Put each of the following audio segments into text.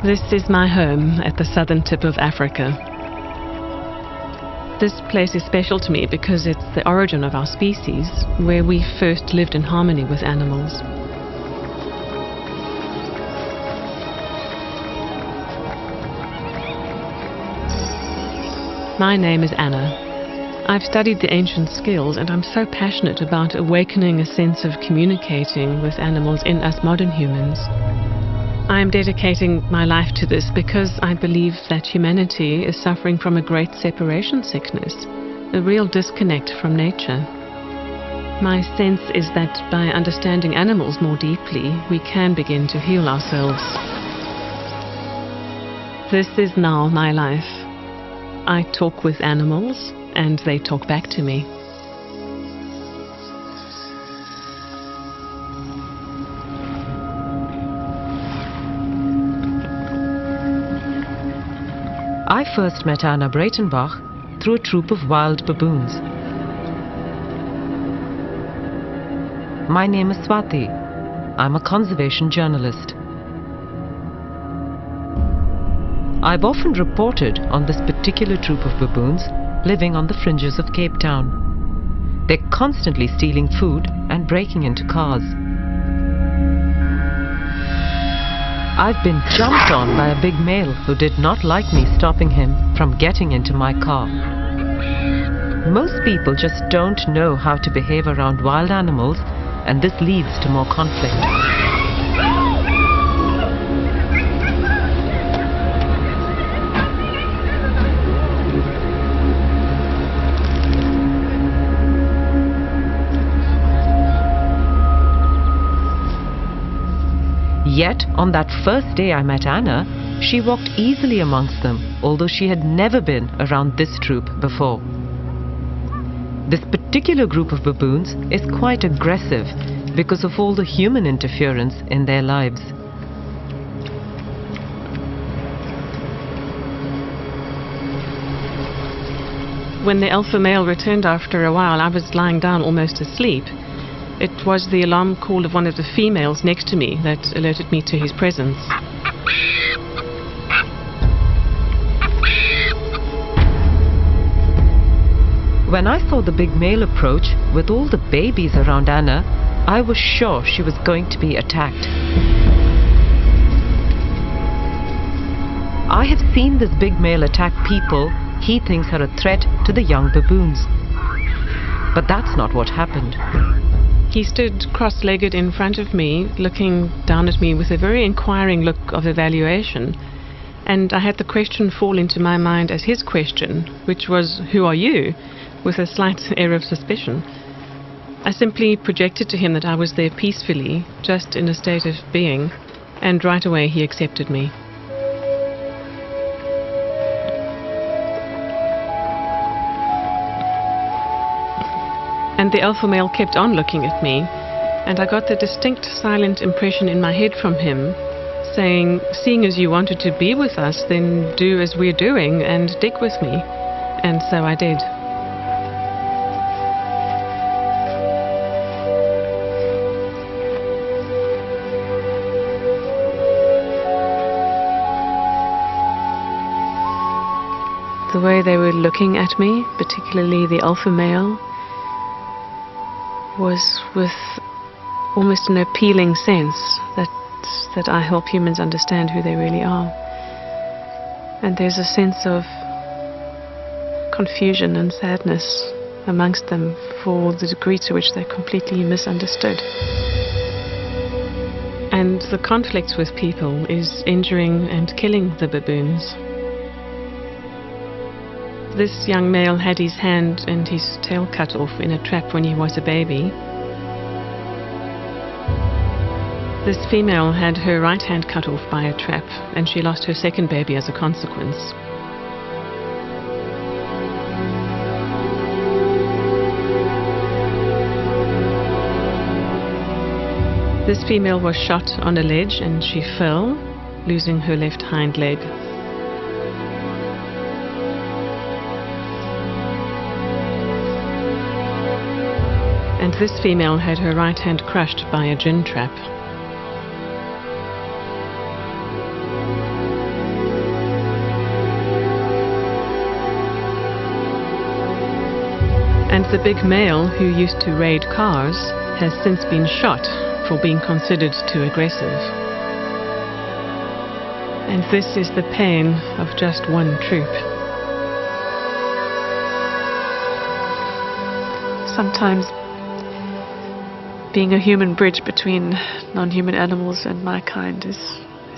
This is my home at the southern tip of Africa. This place is special to me because it's the origin of our species, where we first lived in harmony with animals. My name is Anna. I've studied the ancient skills, and I'm so passionate about awakening a sense of communicating with animals in us modern humans. I'm dedicating my life to this because I believe that humanity is suffering from a great separation sickness, a real disconnect from nature. My sense is that by understanding animals more deeply, we can begin to heal ourselves. This is now my life. I talk with animals, and they talk back to me. I first met Anna Breytenbach through a troop of wild baboons. My name is Swati. I'm a conservation journalist. I've often reported on this particular troop of baboons living on the fringes of Cape Town. They're constantly stealing food and breaking into cars. I've been jumped on by a big male who did not like me stopping him from getting into my car. Most people just don't know how to behave around wild animals, and this leads to more conflict. Yet, on that first day I met Anna, she walked easily amongst them, although she had never been around this troop before. This particular group of baboons is quite aggressive because of all the human interference in their lives. When the alpha male returned after a while, I was lying down almost asleep. It was the alarm call of one of the females next to me that alerted me to his presence. When I saw the big male approach with all the babies around Anna, I was sure she was going to be attacked. I have seen this big male attack people he thinks are a threat to the young baboons. But that's not what happened. He stood cross-legged in front of me, looking down at me with a very inquiring look of evaluation. And I had the question fall into my mind as his question, which was, "Who are you?" with a slight air of suspicion. I simply projected to him that I was there peacefully, just in a state of being, and right away he accepted me. And the alpha male kept on looking at me, and I got the distinct silent impression in my head from him, saying, "Seeing as you wanted to be with us, then do as we're doing and dig with me." And so I did. The way they were looking at me, particularly the alpha male, was with almost an appealing sense that I help humans understand who they really are. And there's a sense of confusion and sadness amongst them for the degree to which they're completely misunderstood. And the conflict with people is injuring and killing the baboons. This young male had his hand and his tail cut off in a trap when he was a baby. This female had her right hand cut off by a trap, and she lost her second baby as a consequence. This female was shot on a ledge and she fell, losing her left hind leg. And this female had her right hand crushed by a gin trap. the big male who used to raid cars has since been shot for being considered too aggressive. And this is the pain of just one troop. Sometimes being a human bridge between non-human animals and my kind is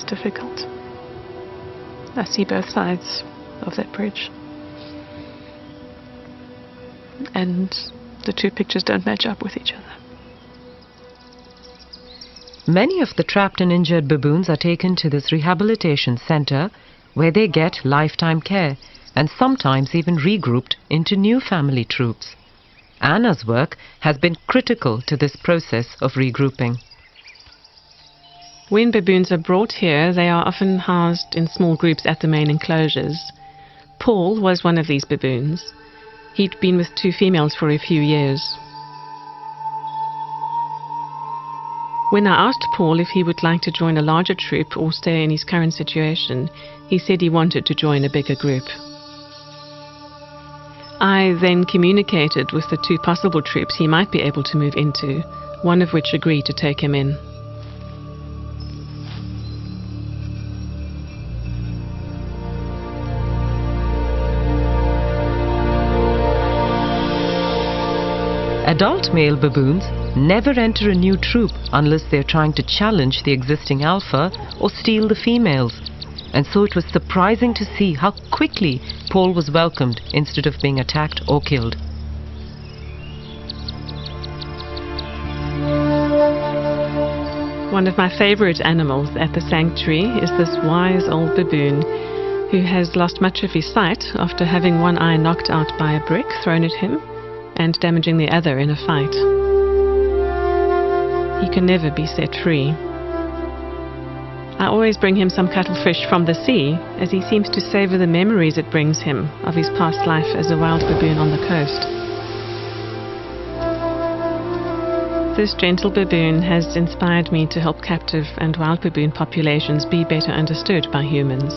difficult. I see both sides of that bridge. And the two pictures don't match up with each other. Many of the trapped and injured baboons are taken to this rehabilitation center where they get lifetime care and sometimes even regrouped into new family troops. Anna's work has been critical to this process of regrouping. When baboons are brought here, they are often housed in small groups at the main enclosures. Paul was one of these baboons. He'd been with two females for a few years. When I asked Paul if he would like to join a larger troop or stay in his current situation, he said he wanted to join a bigger group. I then communicated with the two possible troops he might be able to move into, one of which agreed to take him in. Adult male baboons never enter a new troop unless they are trying to challenge the existing alpha or steal the females. And so it was surprising to see how quickly Paul was welcomed instead of being attacked or killed. One of my favorite animals at the sanctuary is this wise old baboon who has lost much of his sight after having one eye knocked out by a brick thrown at him and damaging the other in a fight. He can never be set free. I always bring him some cuttlefish from the sea, as he seems to savor the memories it brings him of his past life as a wild baboon on the coast. This gentle baboon has inspired me to help captive and wild baboon populations be better understood by humans.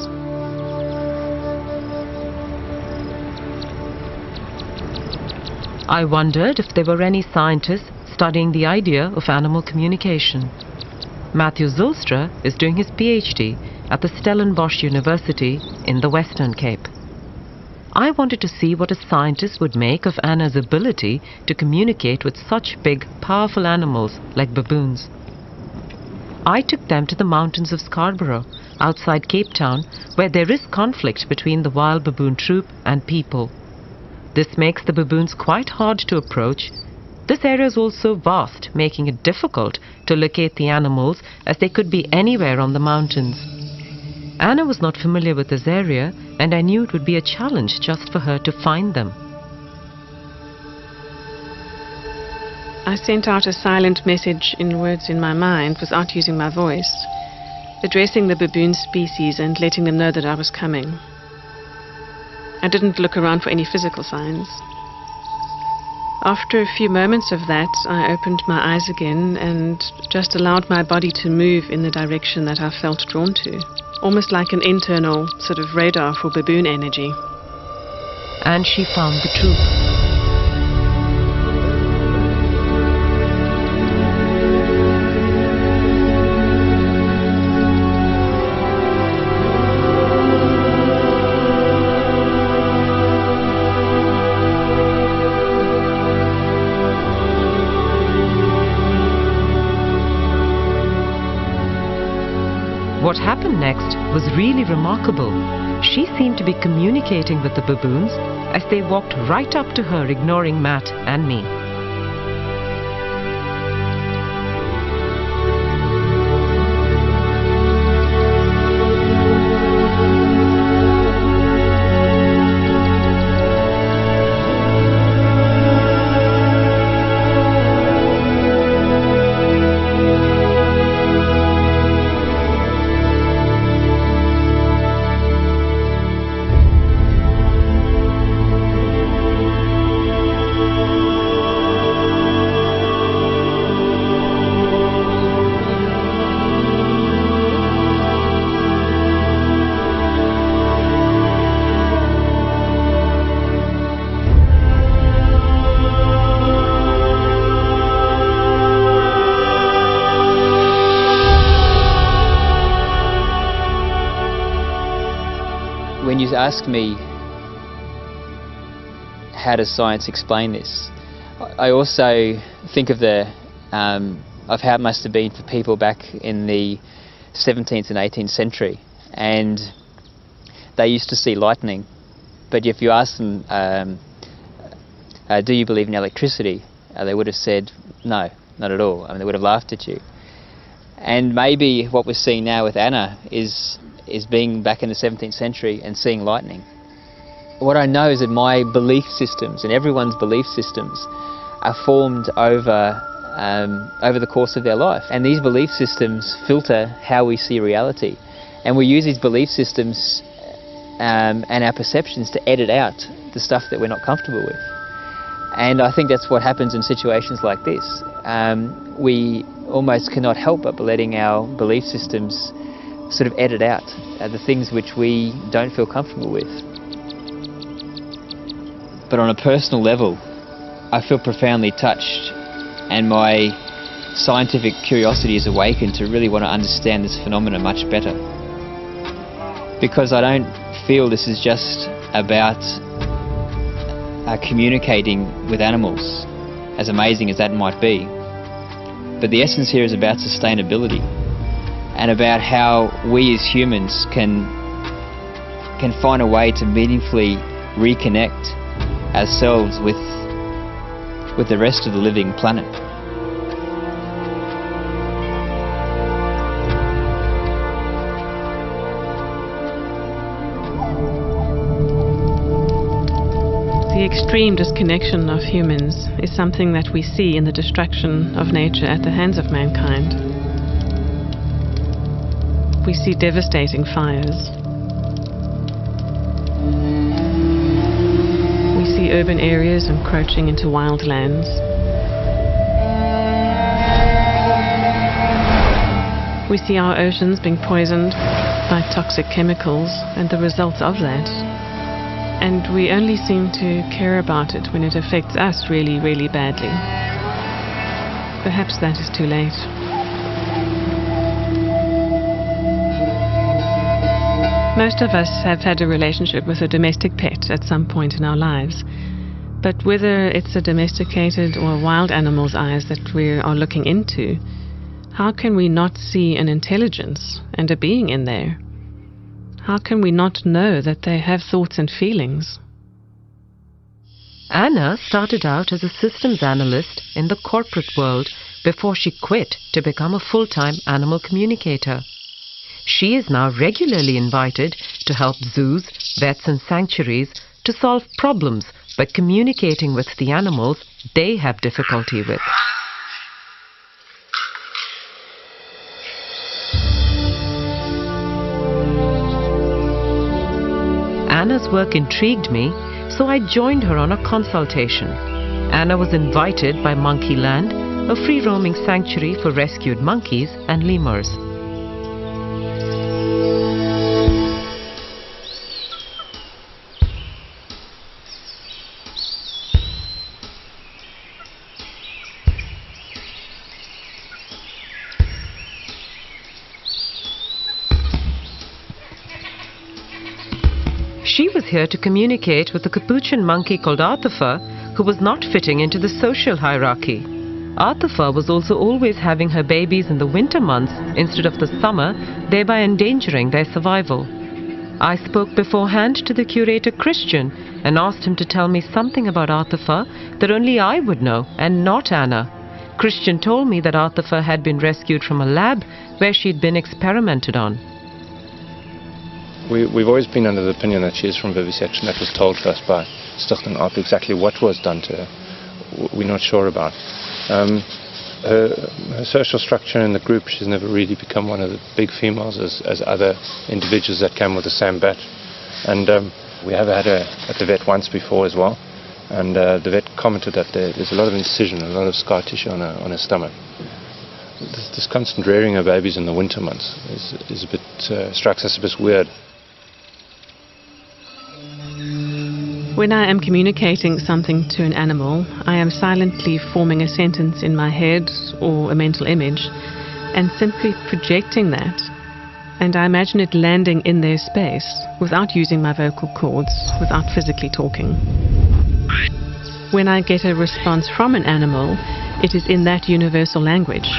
I wondered if there were any scientists studying the idea of animal communication. Matthew Zulstra is doing his PhD at the Stellenbosch University in the Western Cape. I wanted to see what a scientist would make of Anna's ability to communicate with such big, powerful animals like baboons. I took them to the mountains of Scarborough, outside Cape Town, where there is conflict between the wild baboon troop and people. This makes the baboons quite hard to approach. This area is also vast, making it difficult to locate the animals as they could be anywhere on the mountains. Anna was not familiar with this area, and I knew it would be a challenge just for her to find them. I sent out a silent message in words in my mind without using my voice, addressing the baboon species and letting them know that I was coming. I didn't look around for any physical signs. After a few moments of that, I opened my eyes again and just allowed my body to move in the direction that I felt drawn to, almost like an internal sort of radar for baboon energy. And she found the troop. What happened next was really remarkable. She seemed to be communicating with the baboons as they walked right up to her, ignoring Matt and me. ask me, how does science explain this? I also think of of how it must have been for people back in the 17th and 18th century, and they used to see lightning, but if you ask them, do you believe in electricity, they would have said no, not at all. I mean, they would have laughed at you. And maybe what we're seeing now with Anna is being back in the 17th century and seeing lightning. What I know is that my belief systems and everyone's belief systems are formed over the course of their life, and these belief systems filter how we see reality, and we use these belief systems and our perceptions to edit out the stuff that we're not comfortable with. And I think that's what happens in situations like this. We almost cannot help but letting our belief systems sort of edit out the things which we don't feel comfortable with. But on a personal level, I feel profoundly touched, and my scientific curiosity is awakened to really want to understand this phenomenon much better. Because I don't feel this is just about communicating with animals, as amazing as that might be. But the essence here is about sustainability, and about how we as humans can find a way to meaningfully reconnect ourselves with the rest of the living planet. The extreme disconnection of humans is something that we see in the destruction of nature at the hands of mankind. We see devastating fires. We see urban areas encroaching into wild lands. We see our oceans being poisoned by toxic chemicals and the results of that. And we only seem to care about it when it affects us really, really badly. Perhaps that is too late. Most of us have had a relationship with a domestic pet at some point in our lives. But whether it's a domesticated or wild animal's eyes that we are looking into, how can we not see an intelligence and a being in there? How can we not know that they have thoughts and feelings? Anna started out as a systems analyst in the corporate world before she quit to become a full-time animal communicator. She is now regularly invited to help zoos, vets and sanctuaries to solve problems by communicating with the animals they have difficulty with. Anna's work intrigued me, so I joined her on a consultation. Anna was invited by Monkey Land, a free-roaming sanctuary for rescued monkeys and lemurs. She was here to communicate with a capuchin monkey called Arthur, who was not fitting into the social hierarchy. Arthur was also always having her babies in the winter months instead of the summer, thereby endangering their survival. I spoke beforehand to the curator Christian and asked him to tell me something about Arthur that only I would know and not Anna. Christian told me that Arthur had been rescued from a lab where she had been experimented on. We've always been under the opinion that she is from vivisection. That was told to us by Stichting Art. Exactly what was done to her, we're not sure about. Her social structure in the group, she's never really become one of the big females as other individuals that came with the same batch. And we have had her at the vet once before as well. And the vet commented that there's a lot of incision, a lot of scar tissue on her stomach. This constant rearing of babies in the winter months is a bit, strikes us a bit weird. When I am communicating something to an animal, I am silently forming a sentence in my head or a mental image and simply projecting that and I imagine it landing in their space without using my vocal cords, without physically talking. When I get a response from an animal, it is in that universal language,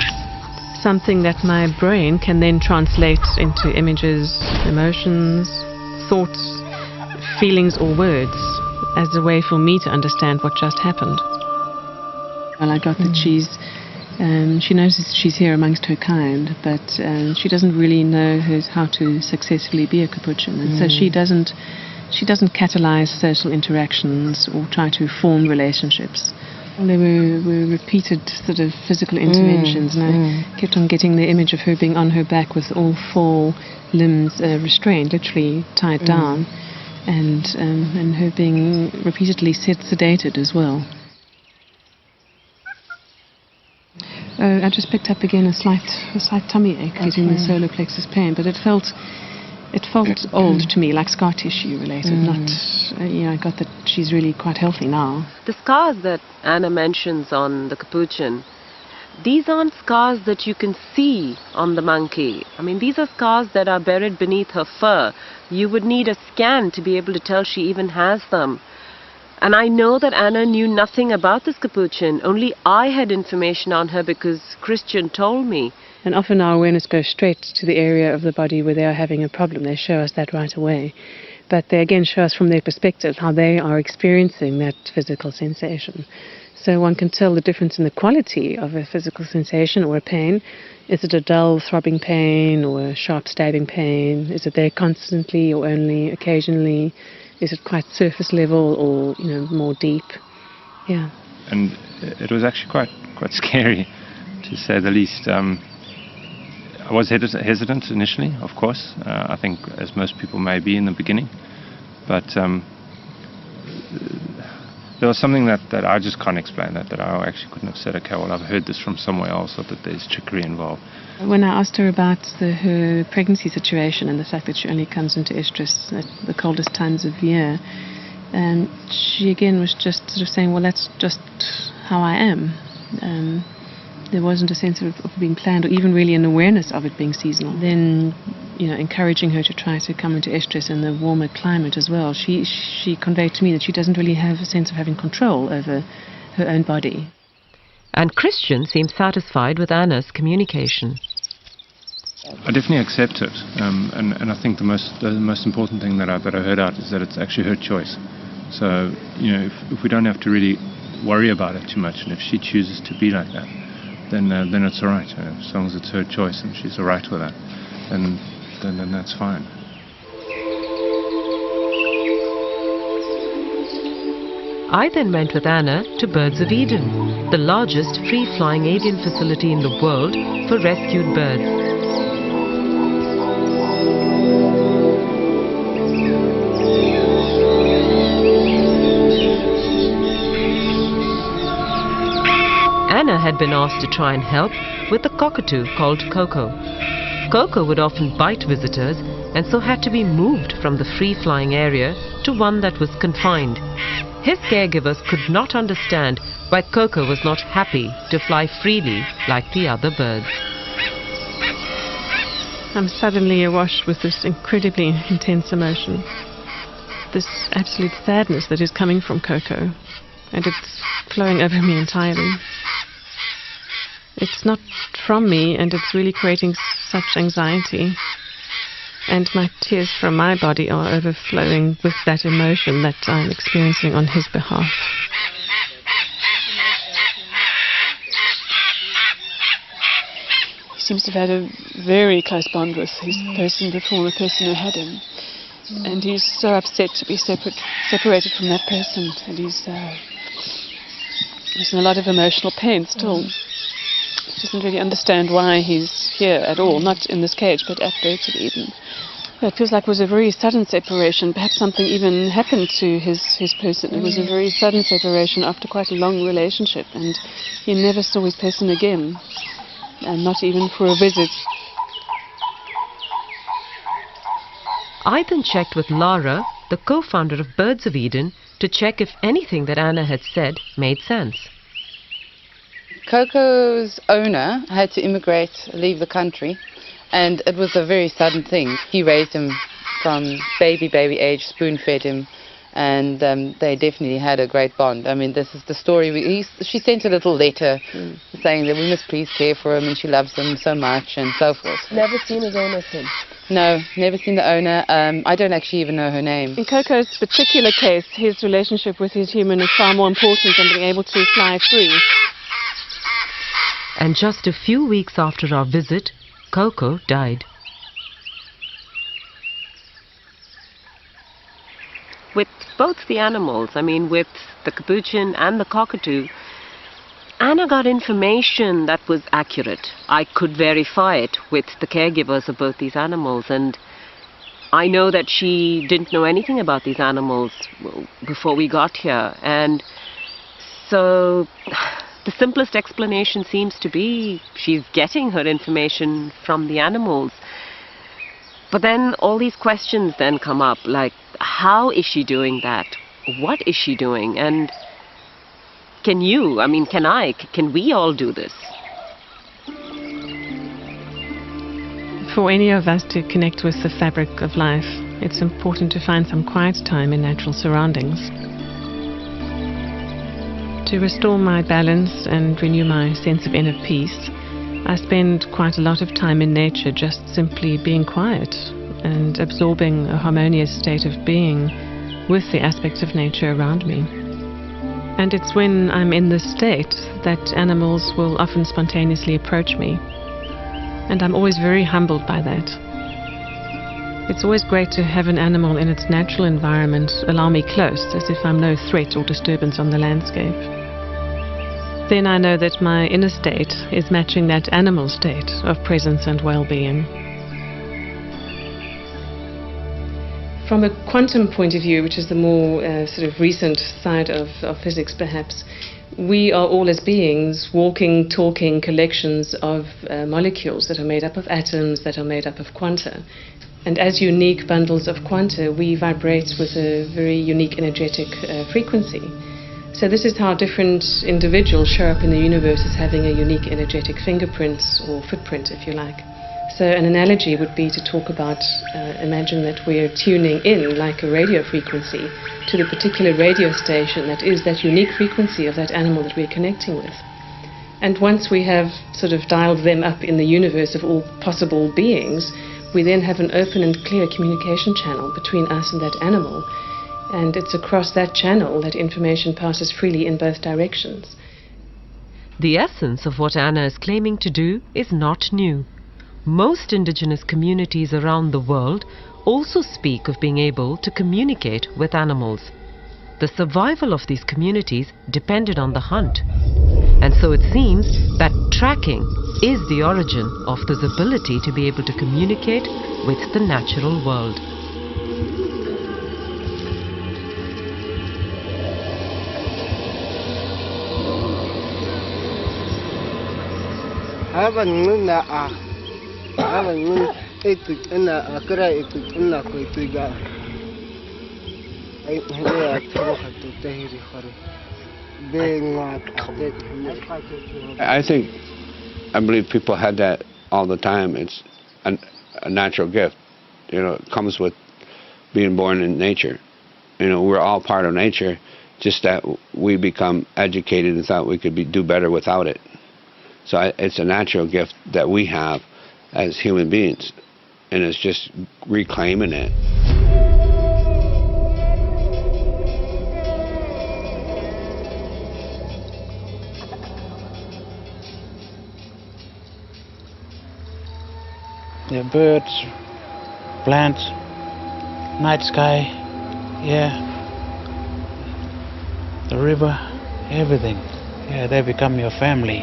something that my brain can then translate into images, emotions, thoughts, feelings or words as a way for me to understand what just happened. Well, I got that she knows she's here amongst her kind, but she doesn't really know how to successfully be a capuchin, and so she doesn't catalyze social interactions or try to form relationships. Well, there were repeated sort of physical interventions, and I kept on getting the image of her being on her back with all four limbs restrained, literally tied down, and her being repeatedly sedated as well. I just picked up again a slight tummy ache, getting the solar plexus pain, but it felt old to me, like scar tissue related, not, I got that she's really quite healthy now. The scars that Anna mentions on the capuchin, these aren't scars that you can see on the monkey. I mean, these are scars that are buried beneath her fur. You would need a scan to be able to tell she even has them. And I know that Anna knew nothing about this capuchin. Only I had information on her because Christian told me. And often our awareness goes straight to the area of the body where they are having a problem. They show us that right away. But they again show us from their perspective how they are experiencing that physical sensation. So one can tell the difference in the quality of a physical sensation or a pain. Is it a dull throbbing pain or a sharp stabbing pain? Is it there constantly or only occasionally? Is it quite surface level or more deep? Yeah. And it was actually quite scary, to say the least. I was hesitant initially, of course. I think, as most people may be in the beginning, but there was something that I just can't explain, that I actually couldn't have said, okay, well, I've heard this from somewhere else, or that there's trickery involved. When I asked her about her pregnancy situation and the fact that she only comes into estrus at the coldest times of the year, she again was just sort of saying, well, that's just how I am. There wasn't a sense of being planned or even really an awareness of it being seasonal. Then, encouraging her to try to come into estrus in the warmer climate as well, she conveyed to me that she doesn't really have a sense of having control over her own body. And Christian seems satisfied with Anna's communication. I definitely accept it, and I think the most important thing that I heard out is that it's actually her choice. So, if we don't have to really worry about it too much, and if she chooses to be like that, then it's all right. As long as it's her choice and she's all right with that, then that's fine. I then went with Anna to Birds of Eden, the largest free-flying avian facility in the world for rescued birds. Anna had been asked to try and help with a cockatoo called Coco. Coco would often bite visitors and so had to be moved from the free-flying area to one that was confined. His caregivers could not understand why Coco was not happy to fly freely like the other birds. I'm suddenly awash with this incredibly intense emotion. This absolute sadness that is coming from Coco, and it's flowing over me entirely. It's not from me, and it's really creating such anxiety. And my tears from my body are overflowing with that emotion that I'm experiencing on his behalf. He seems to have had a very close bond with his person before, the person who had him. And he's so upset to be separated from that person. And he's in a lot of emotional pain still. He doesn't really understand why he's here at all, not in this cage, but at Birds of Eden. It feels like it was a very sudden separation. Perhaps something even happened to his person. It was a very sudden separation after quite a long relationship, and he never saw his person again, and not even for a visit. I then checked with Lara, the co-founder of Birds of Eden, to check if anything that Anna had said made sense. Coco's owner had to leave the country, And it was a very sudden thing. He raised him from baby age, spoon-fed him, and they definitely had a great bond. I mean, this is the story. She sent a little letter saying that we must please care for him and she loves him so much and so forth. Never seen his owner since? No, never seen the owner. I don't actually even know her name. In Coco's particular case, his relationship with his human is far more important than being able to fly free. And just a few weeks after our visit, Coco died. With both the animals, I mean with the capuchin and the cockatoo, Anna got information that was accurate. I could verify it with the caregivers of both these animals, and I know that she didn't know anything about these animals before we got here. And so the simplest explanation seems to be she's getting her information from the animals. But then all these questions then come up, like, how is she doing that? What is she doing? And can we all do this? For any of us to connect with the fabric of life, it's important to find some quiet time in natural surroundings. To restore my balance and renew my sense of inner peace, I spend quite a lot of time in nature just simply being quiet and absorbing a harmonious state of being with the aspects of nature around me. And it's when I'm in this state that animals will often spontaneously approach me. And I'm always very humbled by that. It's always great to have an animal in its natural environment allow me close, as if I'm no threat or disturbance on the landscape. Then I know that my inner state is matching that animal state of presence and well-being. From a quantum point of view, which is the more sort of recent side of physics perhaps, we are all as beings walking, talking collections of molecules that are made up of atoms, that are made up of quanta. And as unique bundles of quanta, we vibrate with a very unique energetic frequency. So this is how different individuals show up in the universe as having a unique energetic fingerprint or footprint, if you like. So an analogy would be to talk about, imagine that we're tuning in like a radio frequency to the particular radio station that is that unique frequency of that animal that we're connecting with. And once we have sort of dialed them up in the universe of all possible beings, we then have an open and clear communication channel between us and that animal. And it's across that channel that information passes freely in both directions. The essence of what Anna is claiming to do is not new. Most indigenous communities around the world also speak of being able to communicate with animals. The survival of these communities depended on the hunt. And so it seems that tracking is the origin of this ability to be able to communicate with the natural world. I believe people had that all the time. It's a natural gift. You know, it comes with being born in nature. You know, we're all part of nature, just that we become educated and thought we could do better without it. So it's a natural gift that we have as human beings, and it's just reclaiming it. The birds, plants, night sky, yeah, the river, everything. Yeah, they become your family.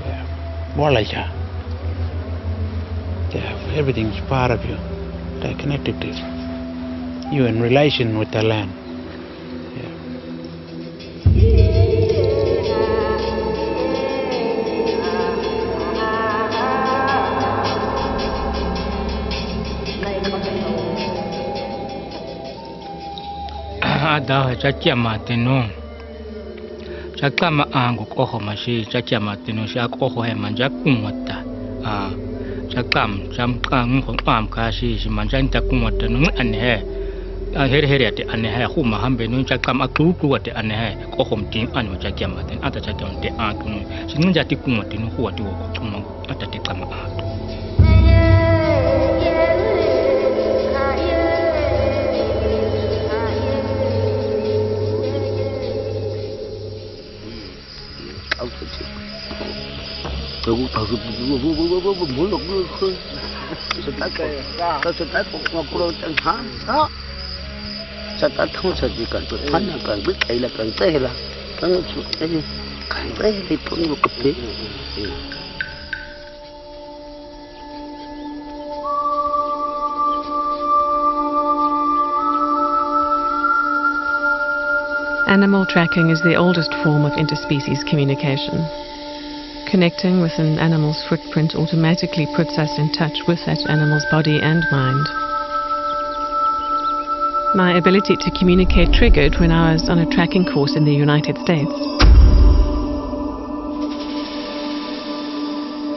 Yeah, Walaja. Yeah, everything's part of you. They're connected to you in relation with the land. Ada chakia mateno chakama angu koho mashi chakia mateno shak oho he manja kumata จะกำจำกังของความคาชีสิมันจะตะกุมแต่นึงอันแห่เฮเดอันแห่คู่มาห้ามเป็นนึงจะกำอักลูแต่อันแห่ก็ข่มจริงอันว่าจะเกี่ยมแต่อาจจะจำแต่อาตุนสิ่งจะติกุมแต่นึงหัวตัวก็มันอาจจะติดกำอาตุ Animal tracking is the oldest form of interspecies communication. Connecting with an animal's footprint automatically puts us in touch with that animal's body and mind. My ability to communicate triggered when I was on a tracking course in the United States.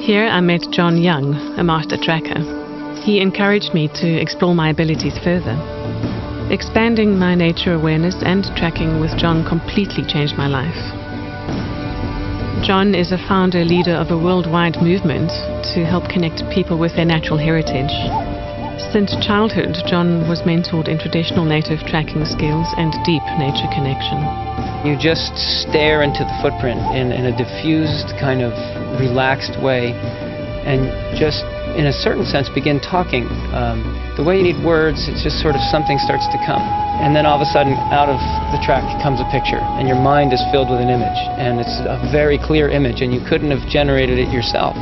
Here I met John Young, a master tracker. He encouraged me to explore my abilities further. Expanding my nature awareness and tracking with John completely changed my life. John is a founder leader of a worldwide movement to help connect people with their natural heritage. Since childhood, John was mentored in traditional native tracking skills and deep nature connection. You just stare into the footprint in a diffused, kind of relaxed way, and just, in a certain sense, begin talking. The way you need words, it's just sort of something starts to come. And then all of a sudden, out of the track comes a picture, and your mind is filled with an image. And it's a very clear image, and you couldn't have generated it yourself.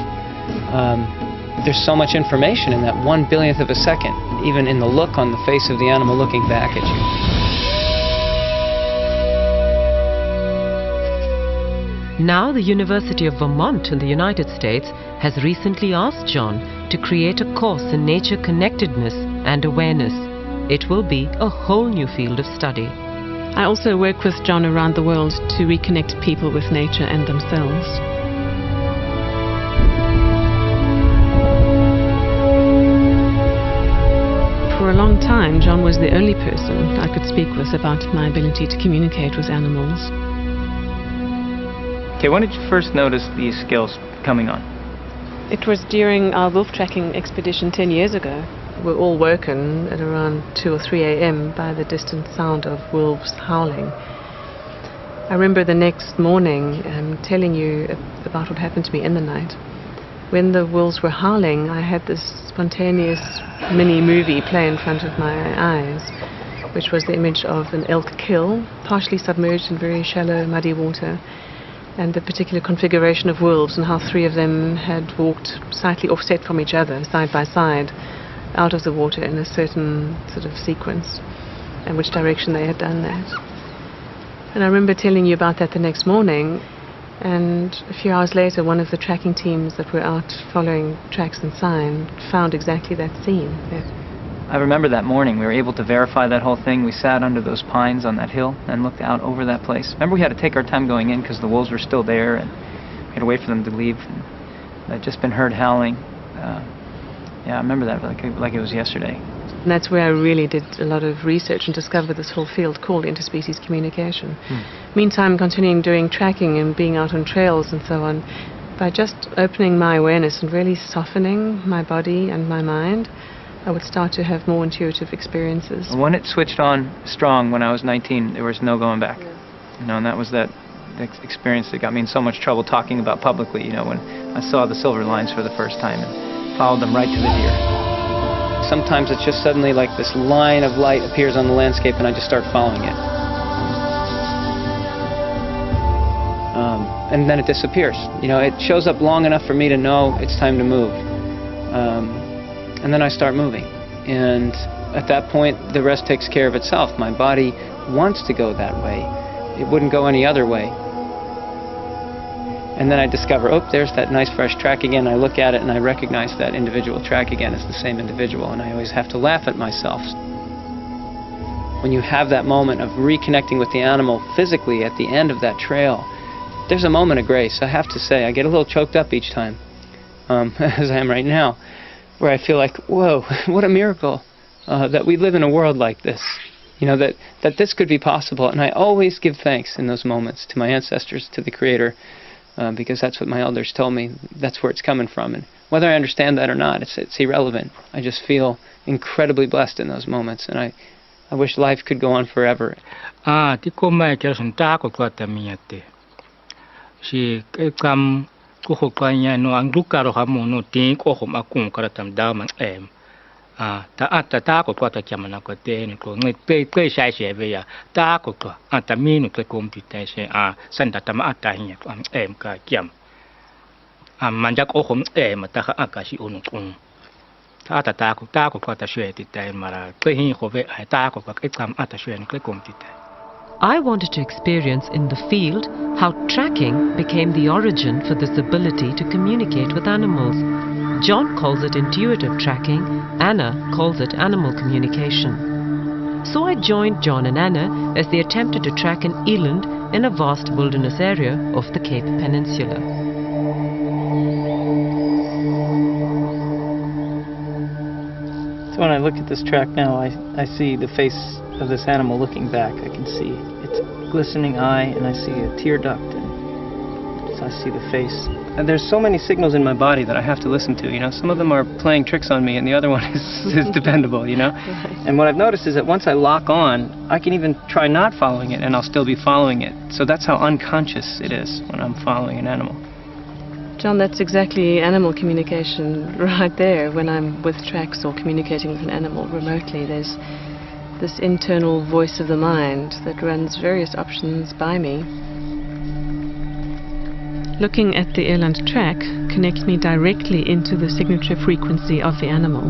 There's so much information in that 1/1000th of a second, even in the look on the face of the animal looking back at you. Now the University of Vermont in the United States has recently asked John to create a course in nature connectedness and awareness. It will be a whole new field of study. I also work with John around the world to reconnect people with nature and themselves. For a long time, John was the only person I could speak with about my ability to communicate with animals. Okay, when did you first notice these skills coming on? It was during our wolf tracking expedition 10 years ago. We were all woken at around 2 or 3 a.m. by the distant sound of wolves howling. I remember the next morning telling you about what happened to me in the night. When the wolves were howling, I had this spontaneous mini movie play in front of my eyes, which was the image of an elk kill, partially submerged in very shallow, muddy water, and the particular configuration of wolves and how 3 of them had walked slightly offset from each other, side by side, out of the water in a certain sort of sequence, and which direction they had done that. And I remember telling you about that the next morning, and a few hours later one of the tracking teams that were out following tracks and sign found exactly that scene. I remember that morning we were able to verify that whole thing. We sat under those pines on that hill and looked out over that place. Remember, we had to take our time going in because the wolves were still there and we had to wait for them to leave. And I'd just been heard howling. Yeah, I remember that like it was yesterday. And that's where I really did a lot of research and discovered this whole field called interspecies communication. Meantime, continuing doing tracking and being out on trails and so on, by just opening my awareness and really softening my body and my mind, I would start to have more intuitive experiences. When it switched on strong when I was 19, there was no going back. You know, and that was that experience that got me in so much trouble talking about publicly, you know, when I saw the silver lines for the first time and followed them right to the deer. Sometimes it's just suddenly like this line of light appears on the landscape and I just start following it. And then it disappears. You know, it shows up long enough for me to know it's time to move. And then I start moving. And at that point, the rest takes care of itself. My body wants to go that way. It wouldn't go any other way. And then I discover, oh, there's that nice fresh track again. I look at it and I recognize that individual track again as the same individual. And I always have to laugh at myself. When you have that moment of reconnecting with the animal physically at the end of that trail, there's a moment of grace. I have to say, I get a little choked up each time. as I am right now, where I feel like, whoa, what a miracle that we live in a world like this. You know, that this could be possible. And I always give thanks in those moments to my ancestors, to the Creator, because that's what my elders told me. That's where it's coming from. And whether I understand that or not, it's irrelevant. I just feel incredibly blessed in those moments. And I wish life could go on forever. Ti Communicator sunt taco toată miete. Și cam cu hocania no anglucaro hamo no tin ko hom akun karatam dama ta ko toată chiamana ko te ko ngai pe sai se ve ya ta ko to ata minu te computer se sanda tama ata hinya ka kiam manja ko hom ta akashi onu kun ta ko toată shwe ti tai mara pe hin ko ve ta ko kam ata shwe ni computer. I wanted to experience in the field how tracking became the origin for this ability to communicate with animals. John calls it intuitive tracking, Anna calls it animal communication. So I joined John and Anna as they attempted to track an eland in a vast wilderness area of the Cape Peninsula. So when I look at this track now, I see the face of this animal looking back. I can see its glistening eye, and I see a tear duct, and so I see the face. And there's so many signals in my body that I have to listen to. You know, some of them are playing tricks on me, and the other one is dependable. You know, and what I've noticed is that once I lock on, I can even try not following it, and I'll still be following it. So that's how unconscious it is when I'm following an animal. John, that's exactly animal communication right there. When I'm with tracks or communicating with an animal remotely, there's this internal voice of the mind that runs various options by me. Looking at the eland track connects me directly into the signature frequency of the animal.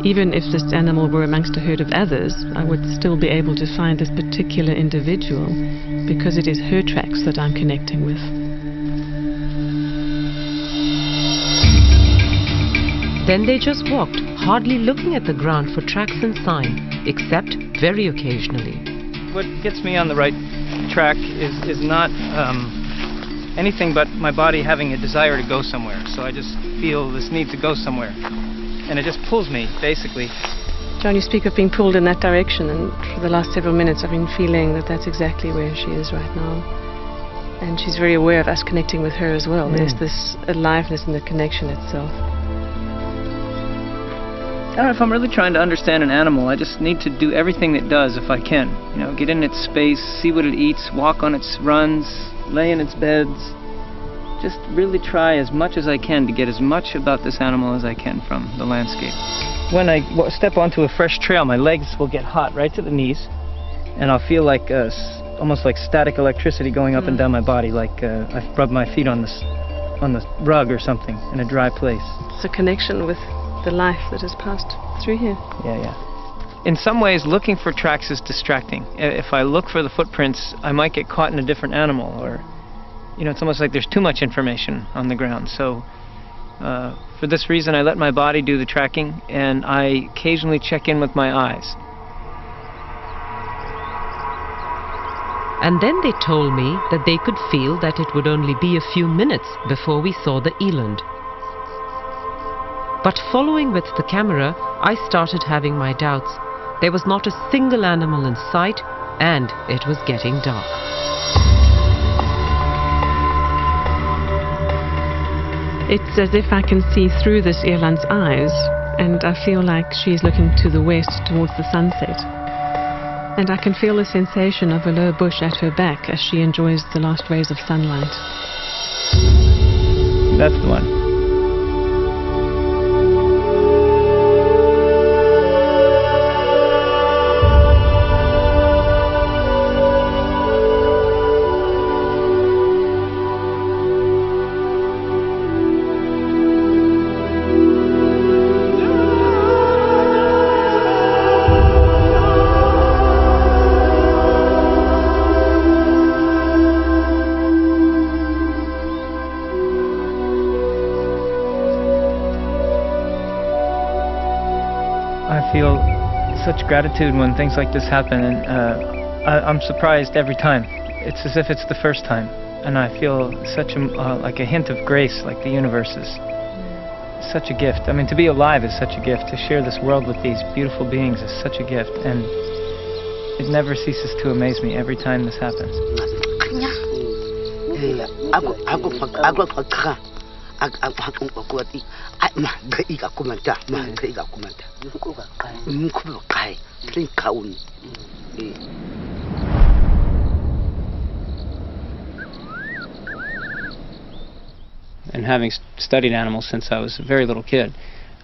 Even if this animal were amongst a herd of others, I would still be able to find this particular individual because it is her tracks that I'm connecting with. Then they just walked, hardly looking at the ground for tracks and sign, except very occasionally. What gets me on the right track is not anything but my body having a desire to go somewhere. So I just feel this need to go somewhere. And it just pulls me, basically. John, you speak of being pulled in that direction, and for the last several minutes I've been feeling that that's exactly where she is right now. And she's very aware of us connecting with her as well. There's this aliveness in the connection itself. I don't know, if I'm really trying to understand an animal, I just need to do everything it does if I can. You know, get in its space, see what it eats, walk on its runs, lay in its beds. Just really try as much as I can to get as much about this animal as I can from the landscape. When I step onto a fresh trail, my legs will get hot right to the knees, and I'll feel like almost like static electricity going up and down my body, like I've rubbed my feet on the rug or something in a dry place. It's a connection with the life that has passed through here. Yeah. In some ways, looking for tracks is distracting. If I look for the footprints, I might get caught in a different animal, or, you know, it's almost like there's too much information on the ground. So, for this reason, I let my body do the tracking, and I occasionally check in with my eyes. And then they told me that they could feel that it would only be a few minutes before we saw the eland. But following with the camera, I started having my doubts. There was not a single animal in sight, and it was getting dark. It's as if I can see through this eland's eyes, and I feel like she's looking to the west towards the sunset. And I can feel the sensation of a low bush at her back as she enjoys the last rays of sunlight. That's the one. I feel such gratitude when things like this happen, and I'm surprised every time. It's as if it's the first time, and I feel such like a hint of grace, like the universe is such a gift. I mean, to be alive is such a gift. To share this world with these beautiful beings is such a gift, and it never ceases to amaze me every time this happens. And having studied animals since I was a very little kid,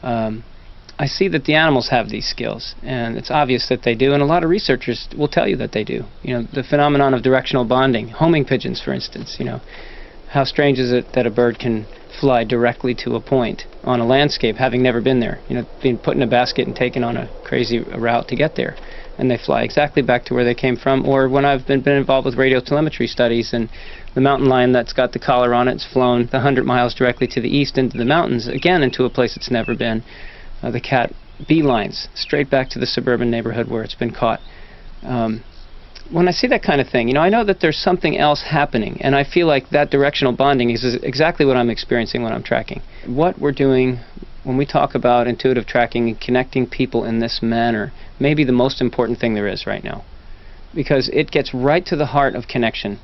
I see that the animals have these skills, and it's obvious that they do, and a lot of researchers will tell you that they do. You know, the phenomenon of directional bonding, homing pigeons, for instance, you know, how strange is it that a bird can fly directly to a point on a landscape, having never been there, you know, being put in a basket and taken on a crazy route to get there, and they fly exactly back to where they came from. Or when I've been involved with radio telemetry studies, and the mountain lion that's got the collar on it's flown the 100 miles directly to the east into the mountains, again into a place it's never been. The cat beelines straight back to the suburban neighborhood where it's been caught. When I see that kind of thing, you know, I know that there's something else happening, and I feel like that directional bonding is exactly what I'm experiencing when I'm tracking. What we're doing when we talk about intuitive tracking and connecting people in this manner may be the most important thing there is right now, because it gets right to the heart of connection.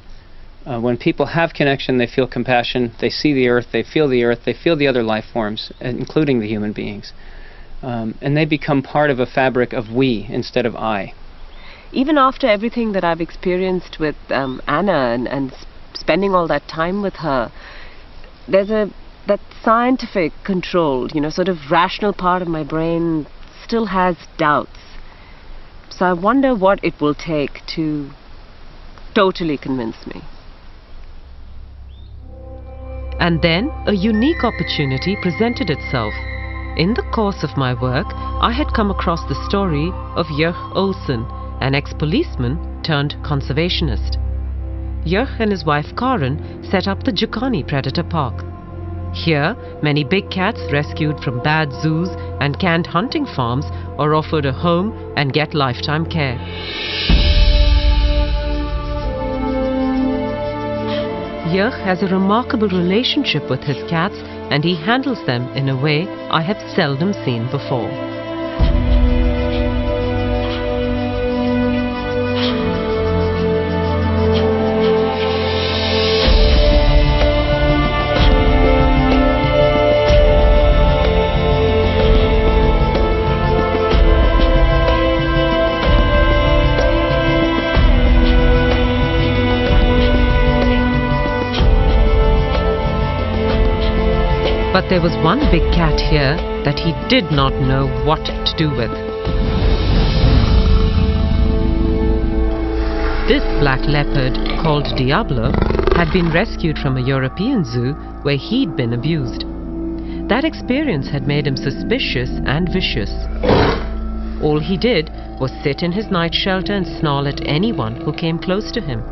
When people have connection, they feel compassion, they see the earth, they feel the other life forms, including the human beings. And they become part of a fabric of we instead of I. Even after everything that I've experienced with Anna and spending all that time with her, there's that scientific controlled, you know, sort of rational part of my brain still has doubts. So I wonder what it will take to totally convince me. And then a unique opportunity presented itself. In the course of my work, I had come across the story of Jörg Olsen, an ex-policeman turned conservationist. Jörg and his wife Karen set up the Jukani Predator Park. Here, many big cats rescued from bad zoos and canned hunting farms are offered a home and get lifetime care. Jörg has a remarkable relationship with his cats, and he handles them in a way I have seldom seen before. But there was one big cat here that he did not know what to do with. This black leopard, called Diablo, had been rescued from a European zoo where he'd been abused. That experience had made him suspicious and vicious. All he did was sit in his night shelter and snarl at anyone who came close to him.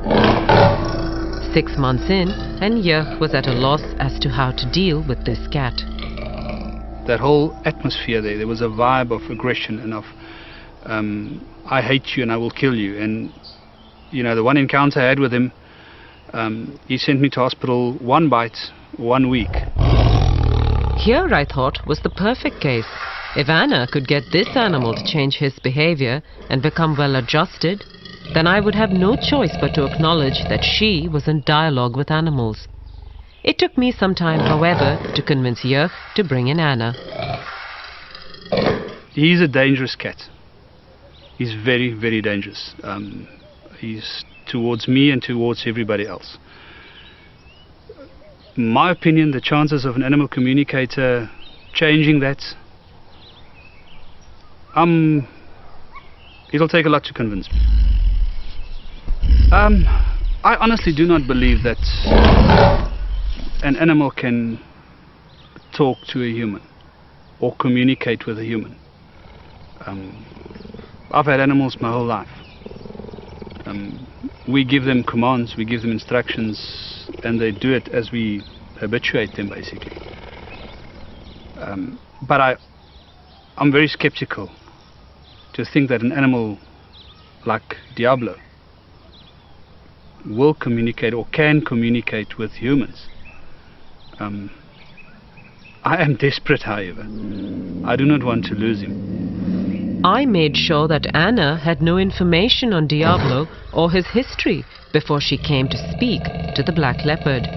6 months in, and Jörg was at a loss as to how to deal with this cat. That whole atmosphere there was a vibe of aggression and of I hate you and I will kill you. And you know, the one encounter I had with him, he sent me to hospital 1 bite, 1 week. Here, I thought, was the perfect case. If Anna could get this animal to change his behavior and become well adjusted, then I would have no choice but to acknowledge that she was in dialogue with animals. It took me some time, however, to convince Jörg to bring in Anna. He's a dangerous cat. He's very, very dangerous. He's towards me and towards everybody else. In my opinion, the chances of an animal communicator changing that, it'll take a lot to convince me. I honestly do not believe that an animal can talk to a human or communicate with a human. I've had animals my whole life. We give them commands, we give them instructions, and they do it as we habituate them, basically. But I'm very skeptical to think that an animal like Diablo will communicate or can communicate with humans. I am desperate, however. I do not want to lose him. I made sure that Anna had no information on Diablo or his history before she came to speak to the black leopard.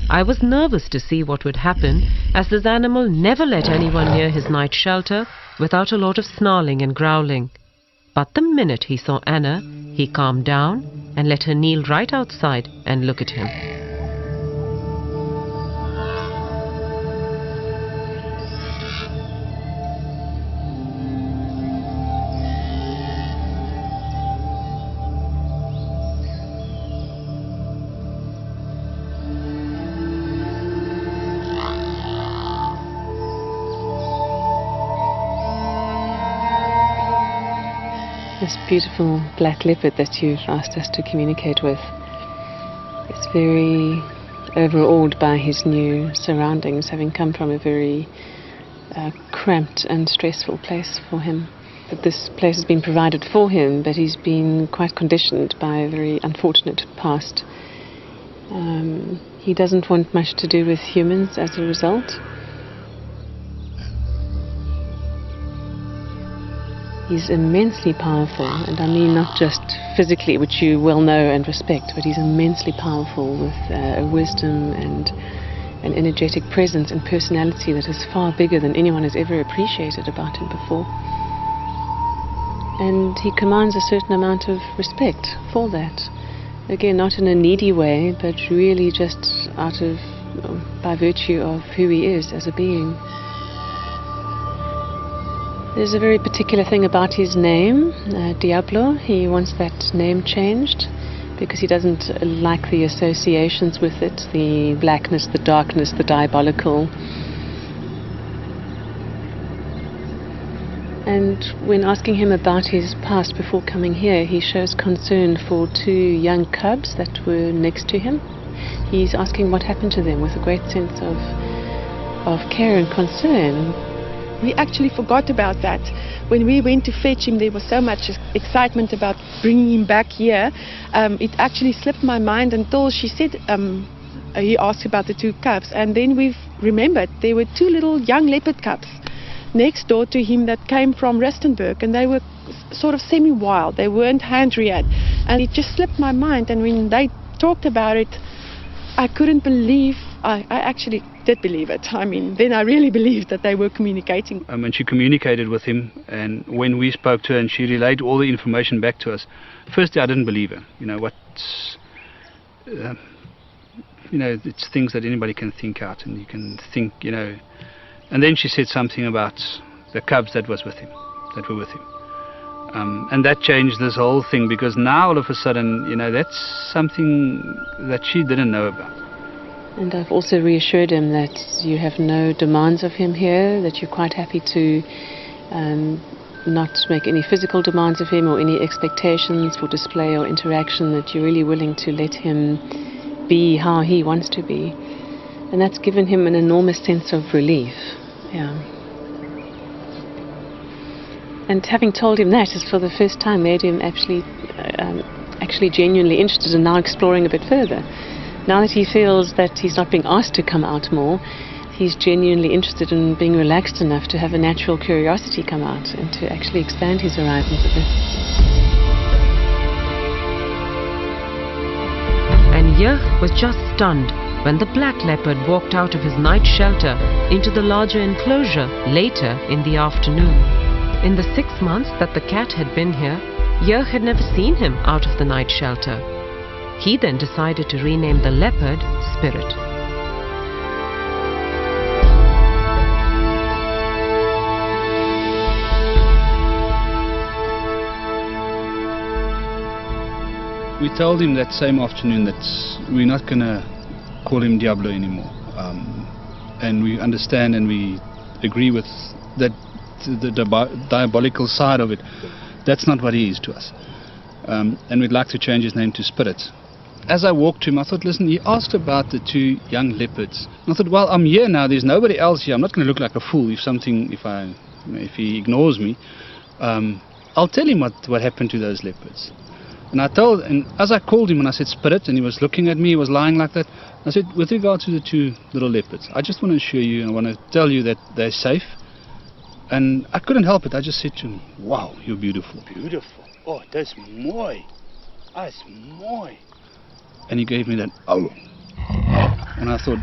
I was nervous to see what would happen, as this animal never let anyone near his night shelter without a lot of snarling and growling. But the minute he saw Anna, he calmed down and let her kneel right outside and look at him. This beautiful black leopard that you've asked us to communicate with is very overawed by his new surroundings, having come from a very cramped and stressful place for him. That this place has been provided for him, but he's been quite conditioned by a very unfortunate past. He doesn't want much to do with humans as a result. He's immensely powerful, and I mean not just physically, which you well know and respect, but he's immensely powerful with a wisdom and an energetic presence and personality that is far bigger than anyone has ever appreciated about him before. And he commands a certain amount of respect for that. Again, not in a needy way, but really just by virtue of who he is as a being. There's a very particular thing about his name, Diablo. He wants that name changed because he doesn't like the associations with it, the blackness, the darkness, the diabolical. And when asking him about his past before coming here, he shows concern for two young cubs that were next to him. He's asking what happened to them with a great sense of care and concern. We actually forgot about that. When we went to fetch him, there was so much excitement about bringing him back here. It actually slipped my mind until she said, he asked about the two cubs, and then we've remembered there were two little young leopard cubs next door to him that came from Rustenburg, and they were sort of semi-wild. They weren't hand-reared, and it just slipped my mind. And when they talked about it, I couldn't believe. I actually did believe it. I mean, then I really believed that they were communicating. And she communicated with him, and when we spoke to her and she relayed all the information back to us, firstly I didn't believe her. It's things that anybody can think out, and you can think, And then she said something about the cubs that were with him. And that changed this whole thing, because now all of a sudden, that's something that she didn't know about. And I've also reassured him that you have no demands of him here, that you're quite happy to not make any physical demands of him or any expectations for display or interaction, that you're really willing to let him be how he wants to be. And that's given him an enormous sense of relief. Yeah. And having told him that is for the first time made him actually genuinely interested and now exploring a bit further. Now that he feels that he's not being asked to come out more, he's genuinely interested in being relaxed enough to have a natural curiosity come out and to actually expand his horizons a bit. And Yeh was just stunned when the black leopard walked out of his night shelter into the larger enclosure later in the afternoon. In the 6 months that the cat had been here, Yeh had never seen him out of the night shelter. He then decided to rename the leopard Spirit. We told him that same afternoon that we're not going to call him Diablo anymore. And we understand and we agree with that the diabolical side of it. That's not what he is to us. And we'd like to change his name to Spirit. As I walked to him, I thought, listen, he asked about the two young leopards. And I thought, well, I'm here now, there's nobody else here. I'm not going to look like a fool if he ignores me. I'll tell him what happened to those leopards. And as I called him and I said, Spirit, and he was looking at me, he was lying like that, I said, with regard to the 2 little leopards, I just want to assure you and I want to tell you that they're safe. And I couldn't help it. I just said to him, wow, you're beautiful. Beautiful. Oh, that's mooi. That's mooi. And he gave me that, oh. And I thought,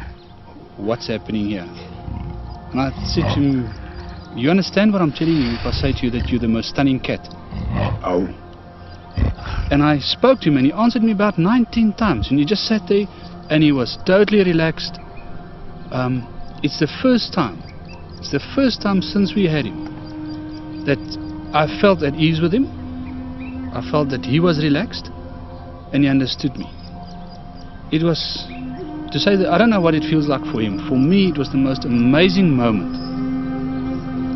what's happening here? And I said to him, you understand what I'm telling you if I say to you that you're the most stunning cat? Oh. And I spoke to him and he answered me about 19 times. And he just sat there and he was totally relaxed. It's the first time since we had him that I felt at ease with him. I felt that he was relaxed and he understood me. It was, to say that I don't know what it feels like for him. For me, it was the most amazing moment.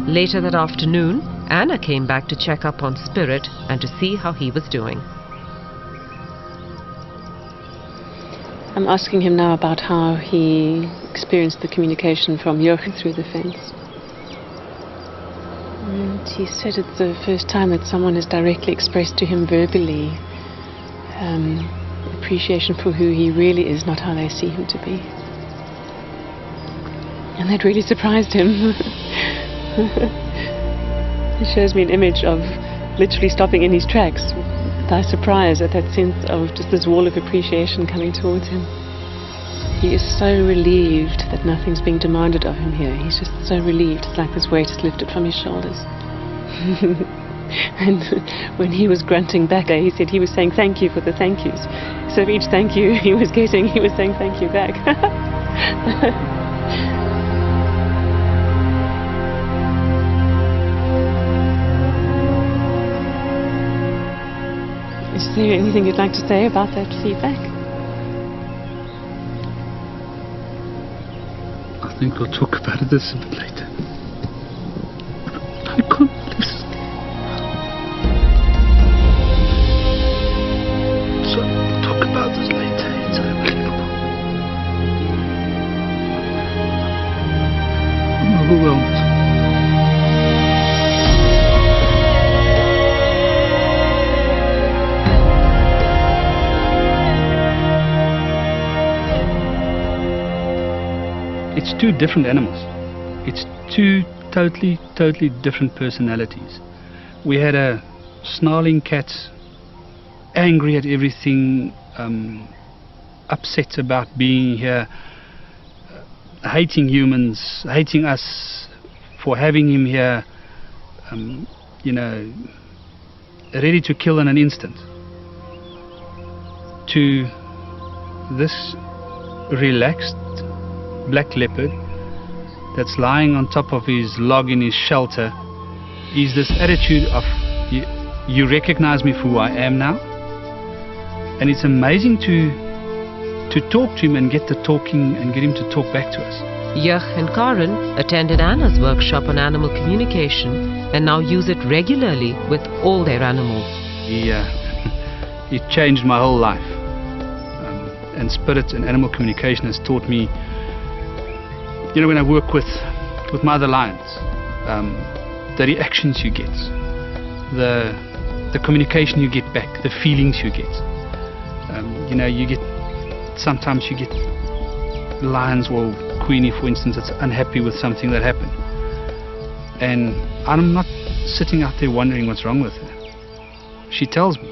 Later that afternoon, Anna came back to check up on Spirit and to see how he was doing. I'm asking him now about how he experienced the communication from Jochen through the fence. And he said it's the first time that someone has directly expressed to him verbally appreciation for who he really is, not how they see him to be. And that really surprised him. It shows me an image of literally stopping in his tracks by surprise at that sense of just this wall of appreciation coming towards him. He is so relieved that nothing's being demanded of him here. He's just so relieved. It's like this weight is lifted from his shoulders. And when he was grunting back, he said he was saying thank you for the thank yous. So for each thank you he was getting, he was saying thank you back. Is there anything you'd like to say about that feedback? I think we'll talk about this a bit later. I can't listen. So we'll talk about this later. It's unbelievable. I'm overwhelmed. It's 2 different animals. It's 2 totally different personalities. We had a snarling cat, angry at everything, upset about being here, hating humans, hating us for having him here, ready to kill in an instant. To this relaxed black leopard that's lying on top of his log in his shelter is this attitude of you recognize me for who I am now. And it's amazing to talk to him and get the talking and get him to talk back to us. Joch and Karen attended Anna's workshop on animal communication and now use it regularly with all their animals. It changed my whole life. And Spirit and animal communication has taught me, when I work with my other lions, the reactions you get, the communication you get back, the feelings you get. Sometimes you get lions or Queenie, for instance, that's unhappy with something that happened. And I'm not sitting out there wondering what's wrong with her. She tells me,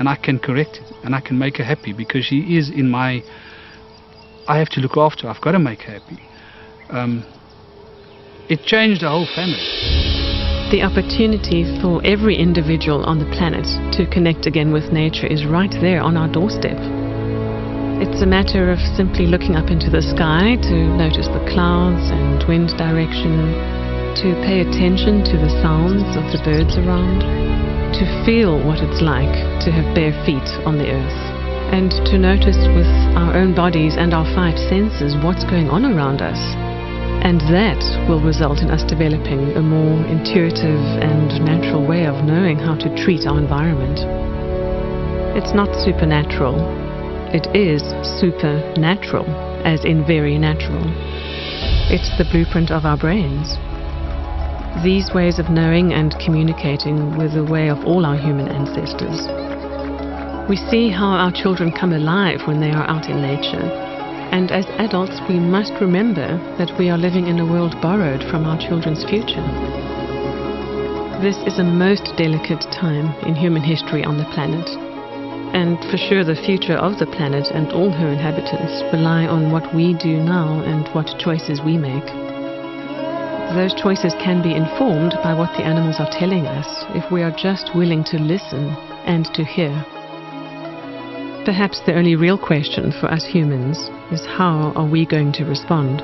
and I can correct it, and I can make her happy because she is in my... I have to look after her. I've got to make her happy. It changed the whole family. The opportunity for every individual on the planet to connect again with nature is right there on our doorstep. It's a matter of simply looking up into the sky to notice the clouds and wind direction, to pay attention to the sounds of the birds around, to feel what it's like to have bare feet on the earth, and to notice with our own bodies and our 5 senses what's going on around us. And that will result in us developing a more intuitive and natural way of knowing how to treat our environment. It's not supernatural. It is supernatural, as in very natural. It's the blueprint of our brains. These ways of knowing and communicating were the way of all our human ancestors. We see how our children come alive when they are out in nature. And as adults, we must remember that we are living in a world borrowed from our children's future. This is a most delicate time in human history on the planet. And for sure the future of the planet and all her inhabitants rely on what we do now and what choices we make. Those choices can be informed by what the animals are telling us if we are just willing to listen and to hear. Perhaps the only real question for us humans is how are we going to respond?